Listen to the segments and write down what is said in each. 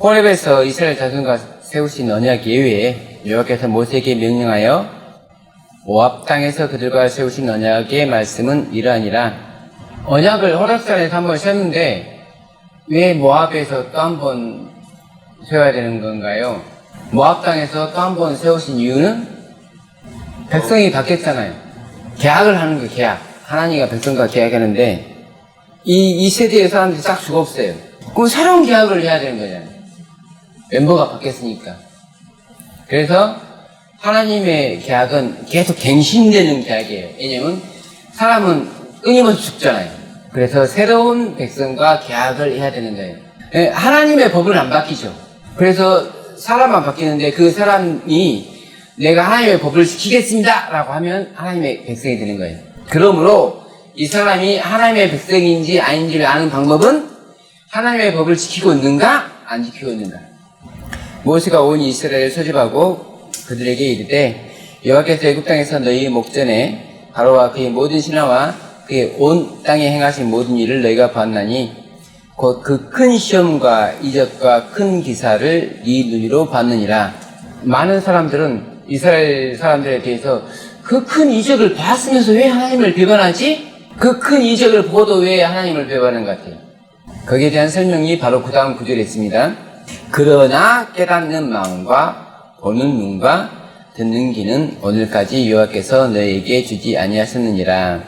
호렙에서 이스라엘 자손과 세우신 언약 예외에 여호와께서 모세에게 명령하여 모압 땅에서 그들과 세우신 언약의 말씀은 이러하니라. 언약을 호렙산에서 한번 세웠는데 왜 모압에서 또 한번 세워야 되는 건가요? 모압 땅에서 또 한번 세우신 이유는 백성이 바뀌었잖아요. 계약을 하는 거예요. 계약. 하나님과 백성과 계약하는데 이 세대의 사람들이 싹 죽었어요. 그럼 새로운 계약을 해야 되는 거잖아요. 멤버가 바뀌었으니까. 그래서 하나님의 계약은 계속 갱신되는 계약이에요. 왜냐면 사람은 끊임없이 죽잖아요. 그래서 새로운 백성과 계약을 해야 되는 거예요. 하나님의 법은 안 바뀌죠. 그래서 사람만 바뀌는데 그 사람이 내가 하나님의 법을 지키겠습니다 라고 하면 하나님의 백성이 되는 거예요. 그러므로 이 사람이 하나님의 백성인지 아닌지를 아는 방법은 하나님의 법을 지키고 있는가 안 지키고 있는가. 모세가 온 이스라엘을 소집하고 그들에게 이르되 여호와께서 애굽 땅에서 너희의 목전에 바로와 그의 모든 신하와 그의 온 땅에 행하신 모든 일을 너희가 보았나니 곧 그 큰 시험과 이적과 큰 기사를 네 눈으로 봤느니라. 많은 사람들은 이스라엘 사람들에 대해서 그 큰 이적을 봤으면서 왜 하나님을 배반하지? 그 큰 이적을 보고도 왜 하나님을 배반하는 것 같아요. 거기에 대한 설명이 바로 그 다음 구절에 있습니다. 그러나 깨닫는 마음과 보는 눈과 듣는 귀는 오늘까지 여호와께서 너희에게 주지 아니하셨느니라.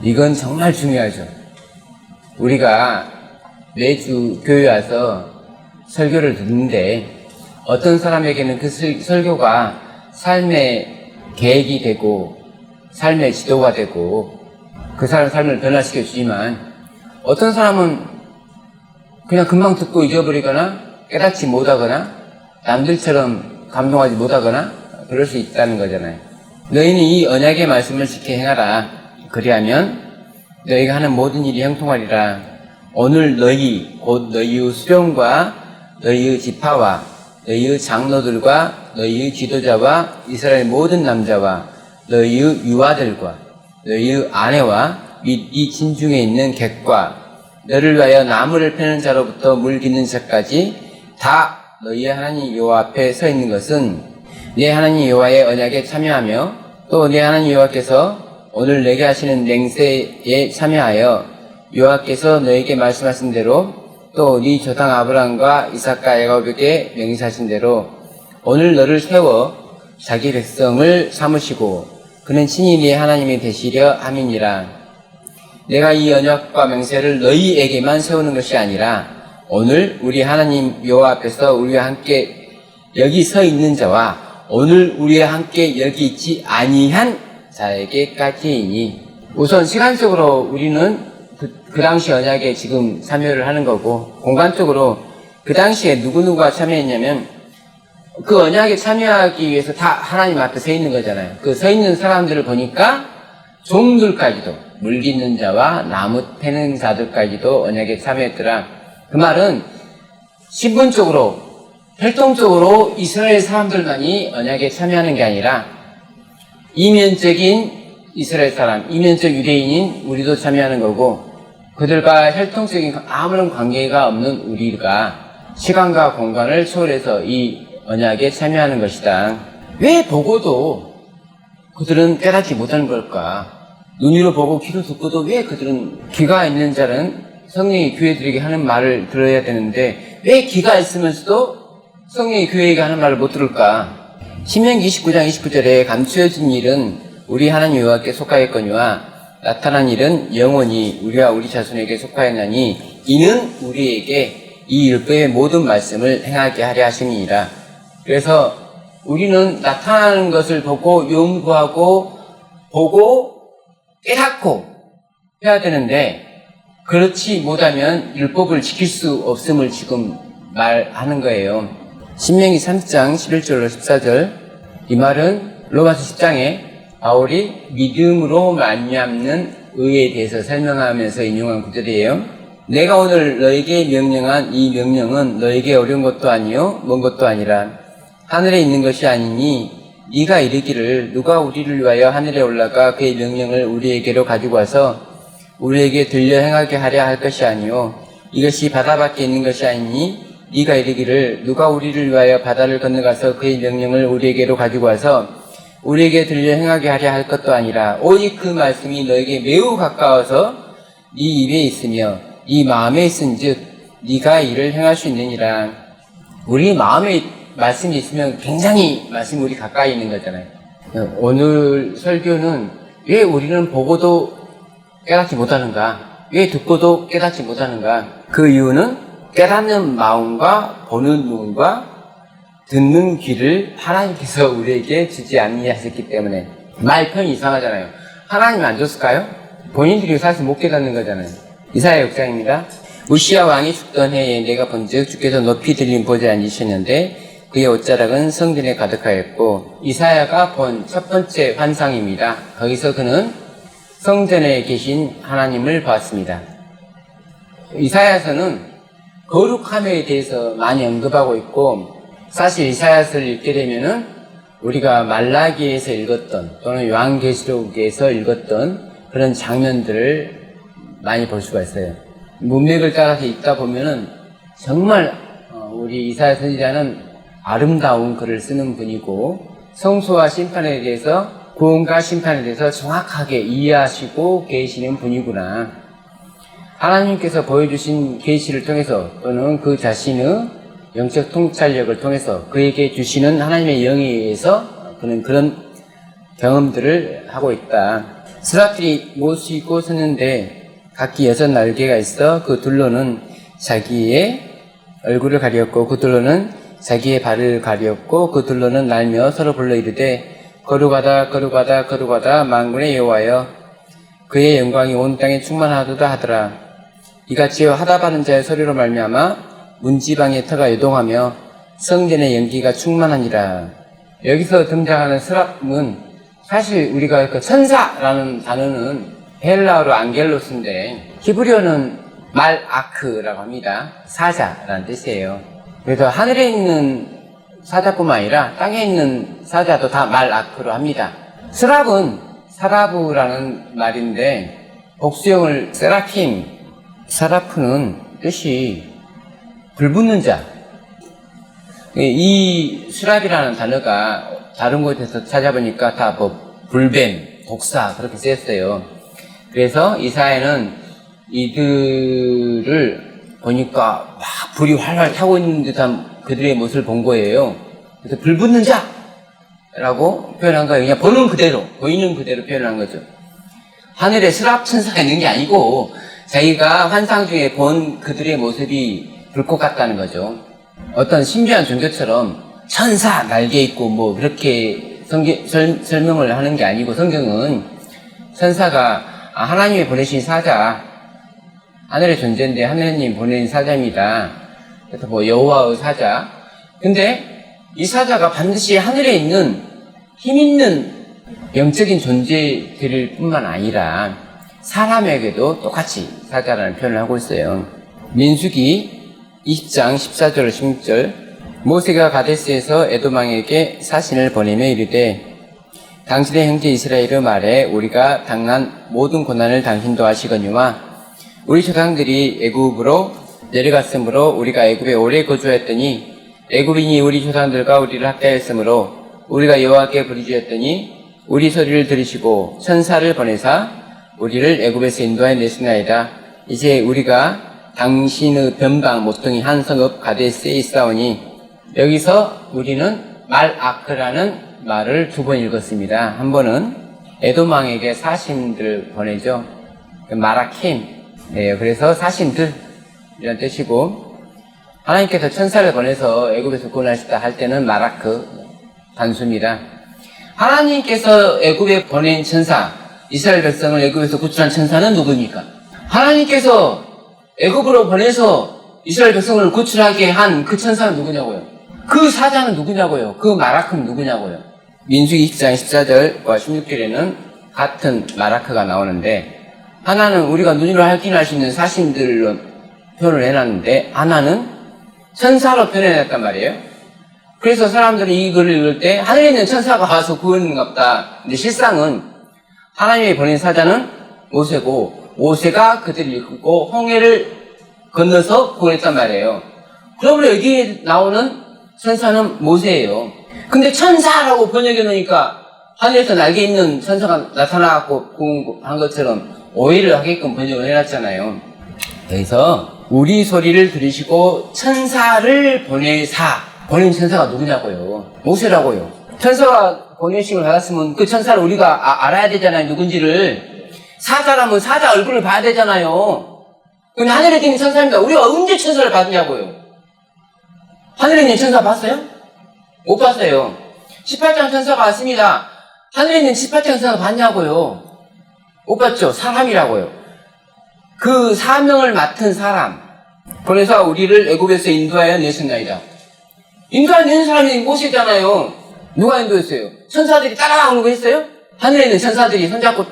이건 정말 중요하죠. 우리가 매주 교회 와서 설교를 듣는데 어떤 사람에게는 그 설교가 삶의 계획이 되고 삶의 지도가 되고 그 사람 삶을 변화시켜 주지만 어떤 사람은 그냥 금방 듣고 잊어버리거나 깨닫지 못하거나 남들처럼 감동하지 못하거나 그럴 수 있다는 거잖아요. 너희는 이 언약의 말씀을 지켜 행하라. 그리하면 너희가 하는 모든 일이 형통하리라. 오늘 너희 곧 너희의 수령과 너희의 지파와 너희의 장로들과 너희의 지도자와 이스라엘 모든 남자와 너희의 유아들과 너희의 아내와 및 이 진중에 있는 객과 너를 위하여 나무를 패는 자로부터 물 깃는 자까지 다 너희의 하나님 여호와 앞에 서 있는 것은 네 하나님 여호와의 언약에 참여하며 또 네 하나님 여호와께서 오늘 내게 하시는 맹세에 참여하여 여호와께서 너에게 말씀하신 대로 또 네 조상 아브라함과 이삭과 야곱에게 명시하신 대로 오늘 너를 세워 자기 백성을 삼으시고 그는 친히 네 하나님이 되시려 함이니라. 내가 이 언약과 맹세를 너희에게만 세우는 것이 아니라 오늘 우리 하나님 여호와 앞에서 우리와 함께 여기 서 있는 자와 오늘 우리와 함께 여기 있지 아니한 자에게까지이니. 우선 시간적으로 우리는 그 당시 언약에 지금 참여를 하는 거고, 공간적으로 그 당시에 누구누가 참여했냐면 그 언약에 참여하기 위해서 다 하나님 앞에 서 있는 거잖아요. 그 서 있는 사람들을 보니까 종들까지도, 물 깃는 자와 나무 패는 자들까지도 언약에 참여했더라. 그 말은 신분적으로, 활동적으로 이스라엘 사람들만이 언약에 참여하는 게 아니라 이면적인 이스라엘 사람, 이면적 유대인인 우리도 참여하는 거고, 그들과 혈통적인 아무런 관계가 없는 우리가 시간과 공간을 초월해서 이 언약에 참여하는 것이다. 왜 보고도 그들은 깨닫지 못하는 걸까? 눈으로 보고 귀로 듣고도 왜 그들은, 귀가 있는 자는 성령이 교회들에게 하는 말을 들어야 되는데 왜 귀가 있으면서도 성령이 교회에게 하는 말을 못 들을까? 신명기 29장 29절에 감추어진 일은 우리 하나님 여호와께 속하였거니와 나타난 일은 영원히 우리와 우리 자손에게 속하였나니 이는 우리에게 이 율법의 모든 말씀을 행하게 하려 하심이니라. 그래서 우리는 나타나는 것을 보고 연구하고 보고 깨닫고 해야 되는데 그렇지 못하면 율법을 지킬 수 없음을 지금 말하는 거예요. 신명기 3장 11절로 14절, 이 말은 로마서 10장에 바울이 믿음으로 말미암는 의에 대해서 설명하면서 인용한 구절이에요. 내가 오늘 너에게 명령한 이 명령은 너에게 어려운 것도 아니요 먼 것도 아니라 하늘에 있는 것이 아니니 네가 이르기를 누가 우리를 위하여 하늘에 올라가 그의 명령을 우리에게로 가지고 와서 우리에게 들려 행하게 하려 할 것이 아니요 이것이 바다 밖에 있는 것이 아니니 네가 이르기를 누가 우리를 위하여 바다를 건너가서 그의 명령을 우리에게로 가지고 와서 우리에게 들려 행하게 하려 할 것도 아니라 오직 그 말씀이 너에게 매우 가까워서 네 입에 있으며 네 마음에 있은즉 네가 이를 행할 수 있느니라. 우리 마음에 말씀이 있으면 굉장히 말씀이 우리 가까이 있는 거잖아요. 오늘 설교는 왜 우리는 보고도 깨닫지 못하는가? 왜 듣고도 깨닫지 못하는가? 그 이유는 깨닫는 마음과 보는 눈과 듣는 귀를 하나님께서 우리에게 주지 아니하셨기 때문에. 말 편이 이상하잖아요. 하나님 안 줬을까요? 본인들이 사실 못 깨닫는 거잖아요. 이사야 6장입니다. 우시야 왕이 죽던 해에 내가 본즉 주께서 높이 들린 보좌에 앉으셨는데 그의 옷자락은 성전에 가득하였고, 이사야가 본 첫 번째 환상입니다. 거기서 그는 성전에 계신 하나님을 봤습니다. 이사야서는 거룩함에 대해서 많이 언급하고 있고, 사실 이사야서를 읽게 되면은 우리가 말라기에서 읽었던 또는 요한계시록에서 읽었던 그런 장면들을 많이 볼 수가 있어요. 문맥을 따라서 읽다 보면은 정말 우리 이사야 선지자는 아름다운 글을 쓰는 분이고, 성소와 심판에 대해서, 구원과 심판에 대해서 정확하게 이해하시고 계시는 분이구나. 하나님께서 보여주신 계시를 통해서 또는 그 자신의 영적 통찰력을 통해서 그에게 주시는 하나님의 영에 의해서 그는 그런 경험들을 하고 있다. 스라필이 못을 입고 섰는데 각기 6날개가 있어 그 둘로는 자기의 얼굴을 가리었고 그 둘로는 자기의 발을 가리었고 그 둘로는 날며 서로 불러 이르되 거룩하다 거룩하다 거룩하다 만군의 여호와여, 그의 영광이 온 땅에 충만하도다 하더라. 이같이 하답하는 자의 소리로 말미암아 문지방의 터가 요동하며 성전의 연기가 충만하니라. 여기서 등장하는 스랍은 사실 우리가 그 천사라는 단어는 헬라어로 안겔로스인데 히브리어는 말아크라고 합니다. 사자라는 뜻이에요. 그래서 하늘에 있는 사자뿐만 아니라 땅에 있는 사자도 다 말아크로 합니다. 스랍은 사라브라는 말인데 복수형을 세라핌, 사라프는 뜻이 불붙는 자. 이 스랍이라는 단어가 다른 곳에서 찾아보니까 다 불뱀, 독사 그렇게 쓰였어요. 그래서 이사야는 이들을 보니까 막 불이 활활 타고 있는 듯한 그들의 모습을 본 거예요. 그래서 불붙는 자라고 표현한 거예요. 그냥 보는 그대로, 보이는 그대로 표현한 거죠. 하늘에 스랍 천사가 있는 게 아니고 자기가 환상 중에 본 그들의 모습이 불꽃 같다는 거죠. 어떤 신비한 종교처럼 천사 날개 있고 뭐 그렇게 설명을 하는 게 아니고, 성경은 천사가 하나님이 보내신 사자, 하늘의 존재인데 하느님 보낸 사자입니다. 그래서 뭐 여호와의 사자. 근데 이 사자가 반드시 하늘에 있는 힘 있는 영적인 존재들일 뿐만 아니라 사람에게도 똑같이 사자라는 표현을 하고 있어요. 민수기 20장 14절 16절 모세가 가데스에서 에돔왕에게 사신을 보내며 이르되 당신의 형제 이스라엘의 말에 우리가 당한 모든 고난을 당신도 아시거니와 우리 조상들이 애굽으로 내려갔으므로 우리가 애굽에 오래 거주하였더니 애굽인이 우리 조상들과 우리를 학대하였으므로 우리가 여호와께 부르짖었더니 우리 소리를 들으시고 천사를 보내사 우리를 애굽에서 인도하여 내시나이다. 이제 우리가 당신의 변방 모퉁이 한 성읍 가데스에 있사오니, 여기서 우리는 말아크라는 말을 2번 읽었습니다. 한 번은 에돔왕에게 사신들 보내죠. 마라킴. 네, 그래서 사신들 이런 뜻이고, 하나님께서 천사를 보내서 애굽에서 구원하시다 할 때는 마라크 단수입니다. 하나님께서 애굽에 보낸 천사, 이스라엘 백성을 애굽에서 구출한 천사는 누구입니까? 하나님께서 애굽으로 보내서 이스라엘 백성을 구출하게 한 그 천사는 누구냐고요? 그 사자는 누구냐고요? 그 마라크는 누구냐고요? 민수기 20장 14절과 16절에는 같은 마라크가 나오는데, 하나는 우리가 눈으로 확인할 수 있는 사신들로 표현을 해놨는데 하나는 천사로 표현해놨단 말이에요. 그래서 사람들이 이 글을 읽을 때 하늘에 있는 천사가 와서 구원인갑다. 근데 실상은 하나님이 보낸 사자는 모세고, 모세가 그들을 이끌고 홍해를 건너서 구원했단 말이에요. 그러므로 여기에 나오는 천사는 모세예요. 근데 천사라고 번역해 놓으니까 하늘에서 날개 있는 천사가 나타나갖고 한 것처럼 오해를 하게끔 번역을 해놨잖아요. 그래서 우리 소리를 들으시고 천사를 보낸 천사가 누구냐고요? 모세라고요. 천사가 보내심을 받았으면 그 천사를 우리가 알아야 되잖아요. 누군지를. 사자라면 사자 얼굴을 봐야 되잖아요. 근데 하늘에 있는 천사입니다. 우리가 언제 천사를 봤냐고요? 하늘에 있는 천사 봤어요? 못 봤어요. 18장 천사가 왔습니다. 하늘에 있는 18장 천사가 봤냐고요? 못 봤죠? 사람이라고요. 그 사명을 맡은 사람. 그래서 우리를 애굽에서 인도하여 내셨나이다. 인도하여 사람이 모세잖아요. 누가 인도했어요? 천사들이 따라가는 거 했어요? 하늘에 있는 천사들이 손잡고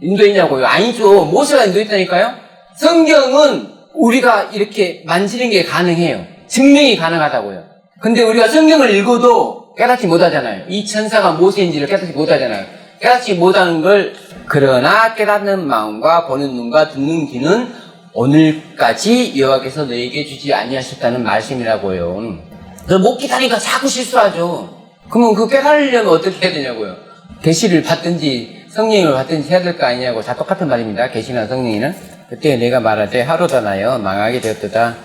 인도했냐고요? 아니죠. 모세가 인도했다니까요? 성경은 우리가 이렇게 만지는 게 가능해요. 증명이 가능하다고요. 근데 우리가 성경을 읽어도 깨닫지 못하잖아요. 이 천사가 모세인지를 깨닫지 못하잖아요. 깨닫지 못하는 걸, 그러나 깨닫는 마음과 보는 눈과 듣는 귀는 오늘까지 여호와께서 너에게 주지 아니하셨다는 말씀이라고요. 그래서 못 기다리니까 자꾸 실수하죠. 그러면 그 깨달으려면 어떻게 해야 되냐고요. 계시를 받든지 성령을 받든지 해야 될 거 아니냐고. 다 똑같은 말입니다. 계시나 성령이는. 그때 내가 말하되 하루다 나여 망하게 되었도다.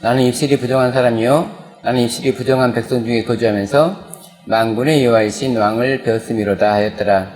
나는 입술이 부정한 사람이요 나는 입술이 부정한 백성 중에 거주하면서 만군의 여호와이신 왕을 배웠음이로다 하였더라.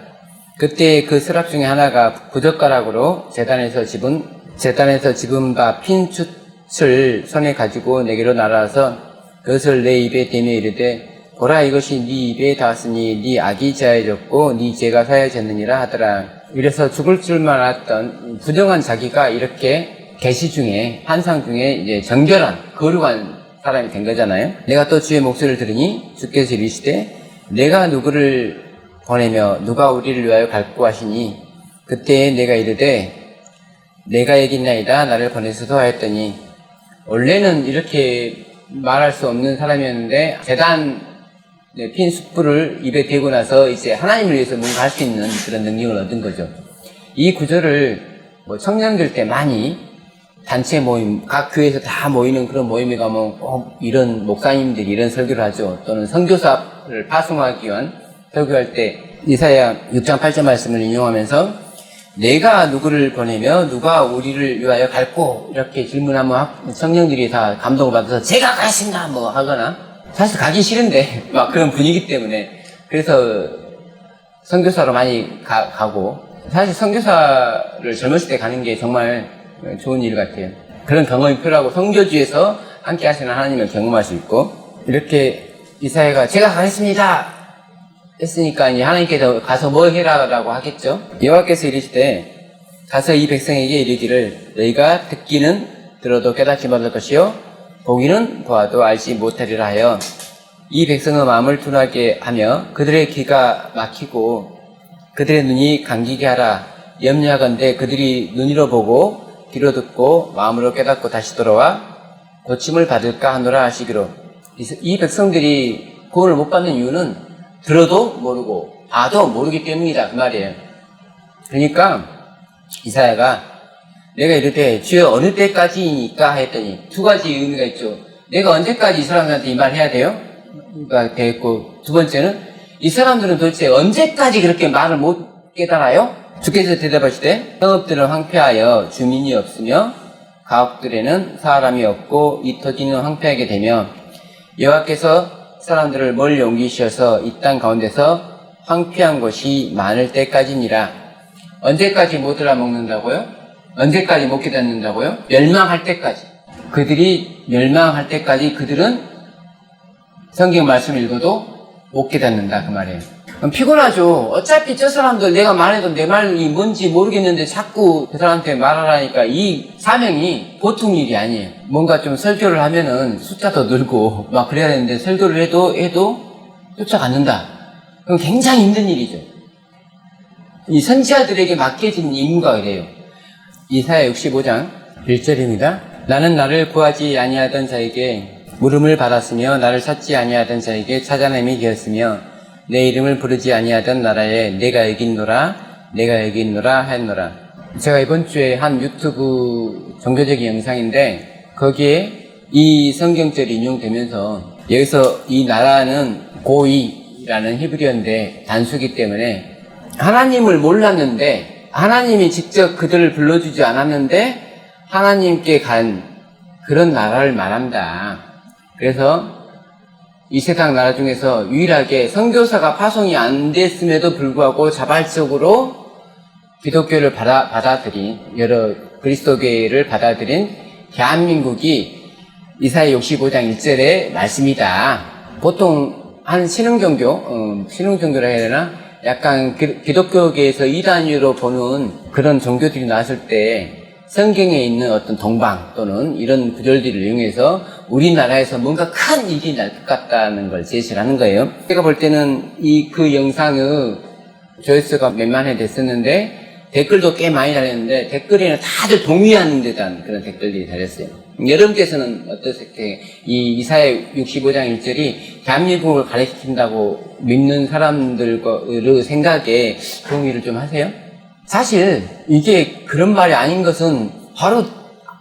그때 그 서랍 중에 하나가 부젓가락으로 재단에서 집은 바 핀추을 손에 가지고 내게로 날아와서 그것을 내 입에 대며 이르되 보라 이것이 네 입에 닿았으니 네 악이 제하여졌고 네 죄가 사하여졌느니라 하더라. 이래서 죽을 줄만 알았던 부정한 자기가 이렇게 계시 중에 환상 중에 이제 정결한 거룩한 사람이 된 거잖아요. 내가 또 주의 목소리를 들으니 주께서 이르시되 내가 누구를 보내며 누가 우리를 위하여 갈고 하시니 그때 내가 이르되 내가 여기 있나이다 나를 보내소서 하였더니 원래는 이렇게 말할 수 없는 사람이었는데 재단 핀 숯불을 입에 대고 나서 이제 하나님을 위해서 뭔가 할 수 있는 그런 능력을 얻은 거죠. 이 구절을 청년들 때 많이 단체 모임, 각 교회에서 다 모이는 그런 모임에 가면 꼭 이런 목사님들이 이런 설교를 하죠. 또는 선교사를 파송하기 위한 설교할 때 이사야 6장 8절 말씀을 인용하면서 내가 누구를 보내며 누가 우리를 위하여 갈고 이렇게 질문하면 청년들이 다 감동을 받아서 제가 가겠습니다 하거나 사실 가기 싫은데 막 그런 분위기 때문에 그래서 선교사로 많이 가고 사실 선교사를 젊었을 때 가는 게 정말 좋은 일 같아요. 그런 경험이 필요하고 선교지에서 함께 하시는 하나님을 경험할 수 있고 이렇게 이사야가 제가 가겠습니다 했으니까 이제 하나님께서 가서 뭐 해라라고 하겠죠. 여호와께서 이르시되 가서 이 백성에게 이르기를 너희가 듣기는 들어도 깨닫지 못할 것이요 보기는 보아도 알지 못하리라 하여 이 백성의 마음을 둔하게 하며 그들의 귀가 막히고 그들의 눈이 감기게 하라. 염려하건대 그들이 눈으로 보고 귀로 듣고 마음으로 깨닫고 다시 돌아와 고침을 받을까 하노라 하시기로. 이 백성들이 구원을 못 받는 이유는 들어도 모르고 봐도 모르기 때문이다 그 말이에요. 그러니까 이사야가 내가 이르되 주여 어느 때까지니까 했더니 두 가지 의미가 있죠. 내가 언제까지 이 사람들한테 이 말 해야 돼요? 가 되겠고 두 번째는 이 사람들은 도대체 언제까지 그렇게 말을 못 깨달아요? 주께서 대답하시되 성읍들은 황폐하여 주민이 없으며 가옥들에는 사람이 없고 이 토지는 황폐하게 되며 여호와께서 사람들을 멀리 옮기셔서 이 땅 가운데서 황폐한 곳이 많을 때까지니라. 언제까지 못 알아먹는다고요? 언제까지 못 깨닫는다고요? 멸망할 때까지. 그들이 멸망할 때까지 그들은 성경 말씀을 읽어도 못 깨닫는다 그 말이에요. 피곤하죠. 어차피 저 사람들 내가 말해도 내 말이 뭔지 모르겠는데 자꾸 그 사람한테 말하라니까 이 사명이 보통 일이 아니에요. 뭔가 좀 설교를 하면은 숫자도 늘고 막 그래야 되는데 설교를 해도 쫓아가는다. 그럼 굉장히 힘든 일이죠. 이 선지자들에게 맡겨진 임무가 그래요. 이사야 65장 1절입니다. 나는 나를 구하지 아니하던 자에게 물음을 받았으며 나를 찾지 아니하던 자에게 찾아냄이 되었으며 내 이름을 부르지 아니하던 나라에 내가 여기 있노라 내가 여기 있노라 하였노라. 제가 이번 주에 한 유튜브 종교적인 영상인데 거기에 이 성경절이 인용되면서 여기서 이 나라는 고이라는 히브리어인데 단수기 때문에 하나님을 몰랐는데 하나님이 직접 그들을 불러주지 않았는데 하나님께 간 그런 나라를 말한다. 그래서 이 세상 나라 중에서 유일하게 선교사가 파송이 안 됐음에도 불구하고 자발적으로 기독교를 받아들인 여러 그리스도교회를 받아들인 대한민국이 이사야 65장 1절의 말씀이다. 보통 한 신흥종교라 해야 되나? 약간 기독교계에서 이단위로 보는 그런 종교들이 나왔을 때 성경에 있는 어떤 동방 또는 이런 구절들을 이용해서 우리나라에서 뭔가 큰 일이 날 것 같다는 걸 제시를 하는 거예요. 제가 볼 때는 그 영상의 조회수가 몇만 회 됐었는데 댓글도 꽤 많이 달렸는데 댓글에는 다들 동의하는 듯한 그런 댓글들이 달렸어요. 여러분께서는 어떠세요? 이 이사야 65장 1절이 대한민국을 가리킨다고 믿는 사람들의 생각에 동의를 좀 하세요? 사실 이게 그런 말이 아닌 것은 바로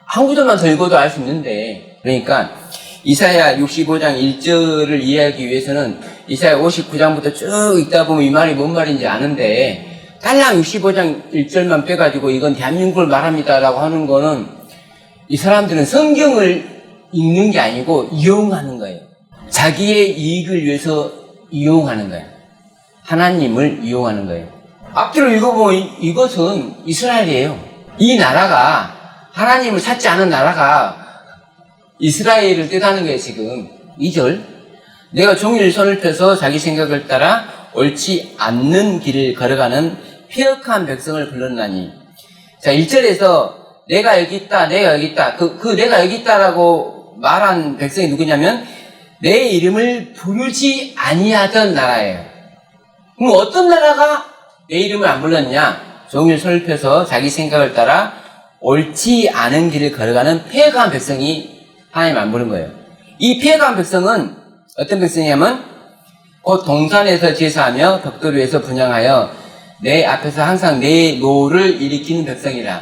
한 구절만 더 읽어도 알 수 있는데, 그러니까 이사야 65장 1절을 이해하기 위해서는 이사야 59장부터 쭉 읽다 보면 이 말이 뭔 말인지 아는데 딸랑 65장 1절만 빼가지고 이건 대한민국을 말합니다라고 하는 거는 이 사람들은 성경을 읽는 게 아니고 이용하는 거예요. 자기의 이익을 위해서 이용하는 거예요. 하나님을 이용하는 거예요. 앞뒤로 읽어보면 이것은 이스라엘이에요. 이 나라가 하나님을 찾지 않은 나라가 이스라엘을 뜻하는 거예요. 지금 2절 내가 종일 손을 펴서 자기 생각을 따라 옳지 않는 길을 걸어가는 폐역한 백성을 불렀나니. 자 1절에서 내가 여기 있다 내가 여기 있다 그 내가 여기 있다라고 말한 백성이 누구냐면 내 이름을 부르지 아니하던 나라예요. 그럼 어떤 나라가 내 이름을 안 불렀냐? 종일 손을 펴서 자기 생각을 따라 옳지 않은 길을 걸어가는 폐역한 백성이 하나님 안 부른 거예요. 이 폐역한 백성은 어떤 백성이냐면 곧 동산에서 제사하며 벽돌 위에서 분향하여 내 앞에서 항상 내 노를 일으키는 백성이라.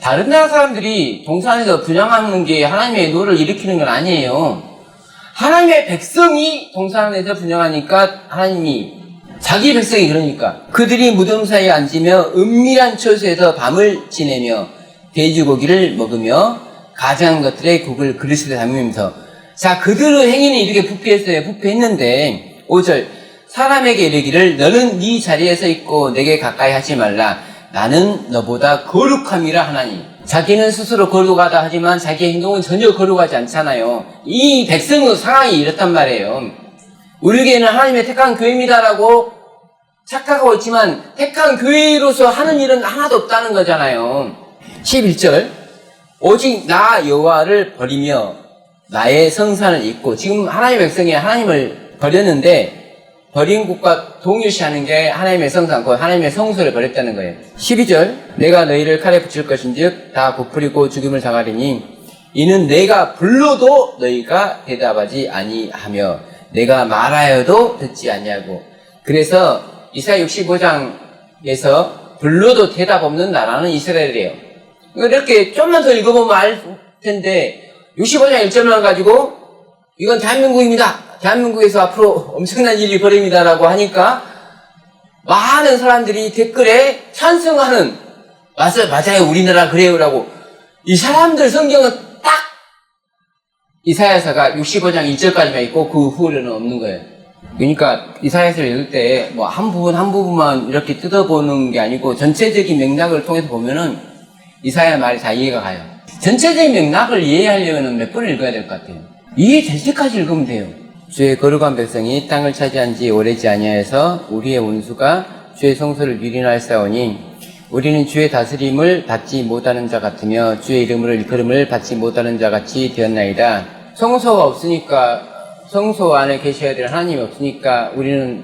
다른 나라 사람들이 동산에서 분향하는 게 하나님의 노를 일으키는 건 아니에요. 하나님의 백성이 동산에서 분향하니까 하나님이 자기 백성이 그러니까 그들이 무덤 사이에 앉으며 은밀한 처소에서 밤을 지내며 돼지고기를 먹으며 가증한 것들의 국을 그릇에 담으면서 자 그들의 행위는 이렇게 부패했어요. 부패했는데 5절 사람에게 이르기를 너는 네 자리에서 있고 내게 가까이 하지 말라 나는 너보다 거룩함이라 하나니. 자기는 스스로 거룩하다 하지만 자기의 행동은 전혀 거룩하지 않잖아요. 이 백성의 상황이 이렇단 말이에요. 우리 교회는 하나님의 택한 교회입니다라고 착각하고 있지만 택한 교회로서 하는 일은 하나도 없다는 거잖아요. 11절 오직 나 여호와를 버리며 나의 성산을 잊고 지금 하나님의 백성이 하나님을 버렸는데 버린 곳과 동일시하는 게 하나님의 성산, 곧 하나님의 성소를 버렸다는 거예요. 12절 내가 너희를 칼에 붙일 것인즉 다 부풀리고 죽임을 당하리니 이는 내가 불러도 너희가 대답하지 아니하며 내가 말하여도 듣지 아니하고. 그래서 이사야 65장에서 불러도 대답 없는 나라는 이스라엘이에요. 이렇게 좀만 더 읽어보면 알 텐데 65장 1절만 가지고 이건 대한민국입니다. 대한민국에서 앞으로 엄청난 일이 벌입니다라고 하니까 많은 사람들이 댓글에 찬성하는 맞아요 우리나라 그래요라고. 이 사람들 성경은 딱 이사야서가 65장 1절까지만 있고 그 후로는 없는 거예요. 그러니까 이사야서를 읽을 때 뭐 한 부분만 이렇게 뜯어보는 게 아니고 전체적인 맥락을 통해서 보면은 이사야 말이 다 이해가 가요. 전체적인 맥락을 이해하려면 몇 번을 읽어야 될 것 같아요. 이해될 때까지 읽으면 돼요. 주의 거룩한 백성이 땅을 차지한 지 오래지 아니하여서 우리의 원수가 주의 성소를 유린하였사오니 우리는 주의 다스림을 받지 못하는 자 같으며 주의 이름으로 일컬음을 받지 못하는 자 같이 되었나이다. 성소가 없으니까 성소 안에 계셔야 될 하나님이 없으니까 우리는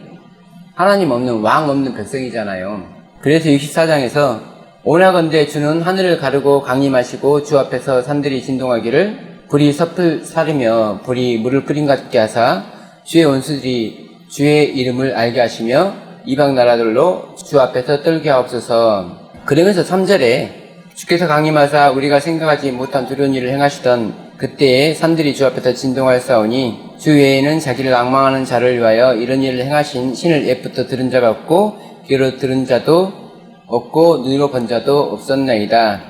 하나님 없는 왕 없는 백성이잖아요. 그래서 64장에서 오나건대 주는 하늘을 가르고 강림하시고 주 앞에서 산들이 진동하기를 불이 섭을 사르며 불이 물을 끓인 것 같게 하사 주의 원수들이 주의 이름을 알게 하시며 이방 나라들로 주 앞에서 떨게 하옵소서. 그러면서 3절에 주께서 강림하사 우리가 생각하지 못한 두려운 일을 행하시던 그때에 산들이 주 앞에서 진동하였사오니 주 외에는 자기를 앙망하는 자를 위하여 이런 일을 행하신 신을 옛부터 들은 자가 없고 귀로 들은 자도 없고 눈으로 본 자도 없었나이다.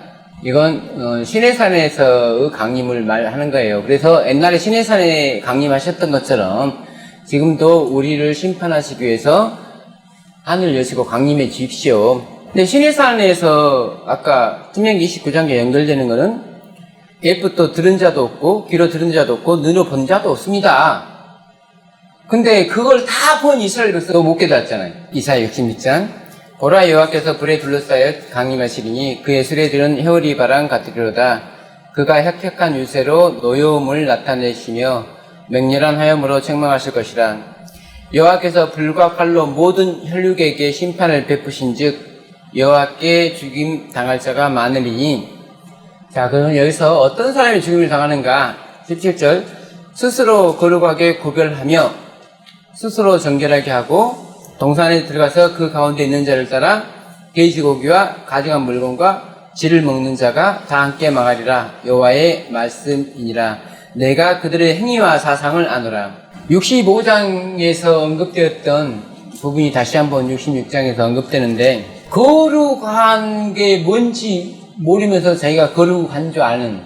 이건 시내산에서의 강림을 말하는 거예요. 그래서 옛날에 시내산에 강림하셨던 것처럼 지금도 우리를 심판하시기 위해서 하늘을 여시고 강림해 주십시오. 근데 시내산에서 아까 신명기 29장에 연결되는 거는 옛부터 들은 자도 없고 귀로 들은 자도 없고 눈으로 본 자도 없습니다. 근데 그걸 다 본 이스라엘 백성도 못 깨달았잖아요. 이사야 66장 보라 여호와께서 불에 둘러싸여 강림하시리니 그의 수레들은 회오리 바람 같으리로다. 그가 혁혁한 유세로 노여움을 나타내시며 맹렬한 화염으로 책망하실 것이라. 여호와께서 불과 칼로 모든 혈육에게 심판을 베푸신즉 여호와께 죽임 당할 자가 많으리니. 자, 그럼 여기서 어떤 사람이 죽임을 당하는가? 17절 스스로 거룩하게 구별하며 스스로 정결하게 하고 동산에 들어가서 그 가운데 있는 자를 따라 돼지고기와 가증한 물건과 쥐를 먹는 자가 다 함께 망하리라. 여호와의 말씀이니라. 내가 그들의 행위와 사상을 아노라. 65장에서 언급되었던 부분이 다시 한번 66장에서 언급되는데 거룩한 게 뭔지 모르면서 자기가 거룩한 줄 아는,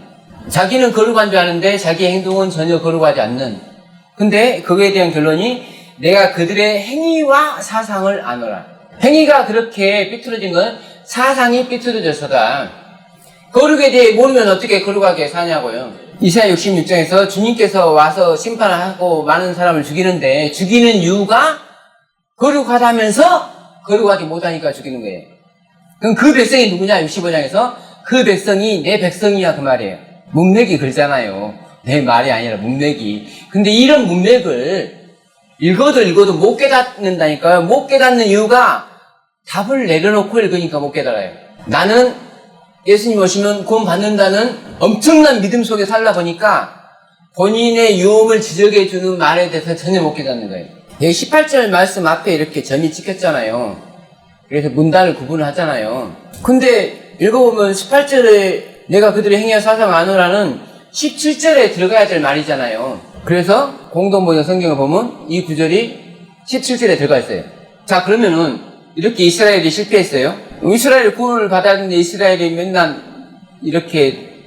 자기는 거룩한 줄 아는데 자기 행동은 전혀 거룩하지 않는. 근데 그거에 대한 결론이 내가 그들의 행위와 사상을 아노라. 행위가 그렇게 삐뚤어진 건 사상이 삐뚤어져서다. 거룩에 대해 모르면 어떻게 거룩하게 사냐고요. 이사야 66장에서 주님께서 와서 심판을 하고 많은 사람을 죽이는데 죽이는 이유가 거룩하다면서 거룩하지 못하니까 죽이는 거예요. 그럼 그 백성이 누구냐? 65장에서 그 백성이 내 백성이야 그 말이에요. 문맥이 그러잖아요. 내 말이 아니라 문맥이. 근데 이런 문맥을 읽어도 못 깨닫는다니까요. 못 깨닫는 이유가 답을 내려놓고 읽으니까 못 깨달아요. 나는 예수님 오시면 구원 받는다는 엄청난 믿음 속에 살다 보니까 본인의 유혹을 지적해주는 말에 대해서 전혀 못 깨닫는 거예요. 여기 18절 말씀 앞에 이렇게 점이 찍혔잖아요. 그래서 문단을 구분하잖아요. 근데 읽어보면 18절에 내가 그들의 행위와 사상 아노라는 17절에 들어가야 될 말이잖아요. 그래서 공동번역 성경을 보면 이 구절이 17절에 들어가 있어요. 자, 그러면은 이렇게 이스라엘이 실패했어요. 이스라엘이 구원을 받아야 되는데 이스라엘이 맨날 이렇게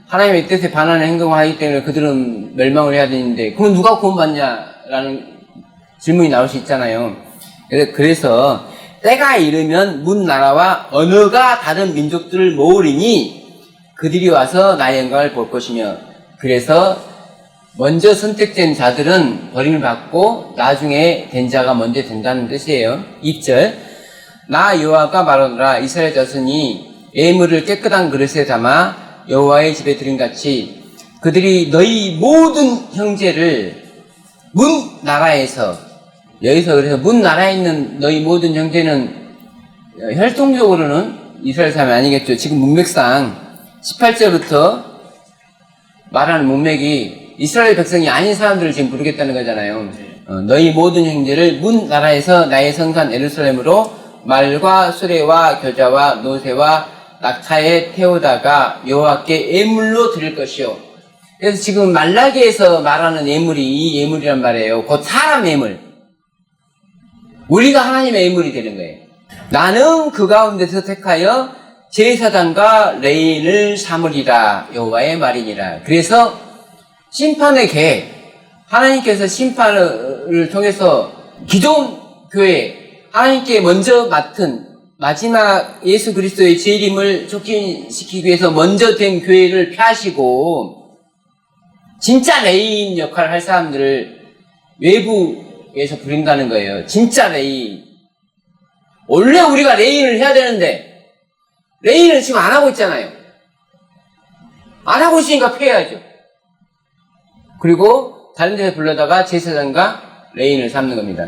하나님의 뜻에 반하는 행동을 하기 때문에 그들은 멸망을 해야 되는데 그럼 누가 구원받냐라는 질문이 나올 수 있잖아요. 그래서 때가 이르면 문 나라와 언어가 다른 민족들을 모으리니 그들이 와서 나의 영광을 볼 것이며, 그래서 먼저 선택된 자들은 버림을 받고 나중에 된 자가 먼저 된다는 뜻이에요. 2절 나 여호와가 말하노라. 이스라엘 자손이 예물을 깨끗한 그릇에 담아 여호와의 집에 드림같이 그들이 너희 모든 형제를 문 나라에서, 여기서 그래서 문 나라에 있는 너희 모든 형제는 혈통적으로는 이스라엘 사람이 아니겠죠. 지금 문맥상 18절부터 말하는 문맥이 이스라엘 백성이 아닌 사람들을 지금 부르겠다는 거잖아요. 너희 모든 형제를 문 나라에서 나의 성산 예루살렘으로 말과 수레와 겨자와 노새와 낙타에 태우다가 여호와께 예물로 드릴 것이요. 그래서 지금 말라기에서 말하는 예물이 이 예물이란 말이에요. 곧 사람 예물. 우리가 하나님의 예물이 되는 거예요. 나는 그 가운데서 택하여 제사장과 레인을 삼으리라. 여호와의 말이니라. 그래서 심판의 계획, 하나님께서 심판을 통해서 기존 교회, 하나님께 먼저 맡은 마지막 예수 그리스도의 재림을 촉진시키기 위해서 먼저 된 교회를 폐하시고 진짜 레인 역할을 할 사람들을 외부에서 부린다는 거예요. 진짜 레인. 원래 우리가 레인을 해야 되는데 레인을 지금 안 하고 있잖아요. 안 하고 있으니까 폐해야죠. 그리고 다른 데서 불러다가 제사장과 레인을 삼는 겁니다.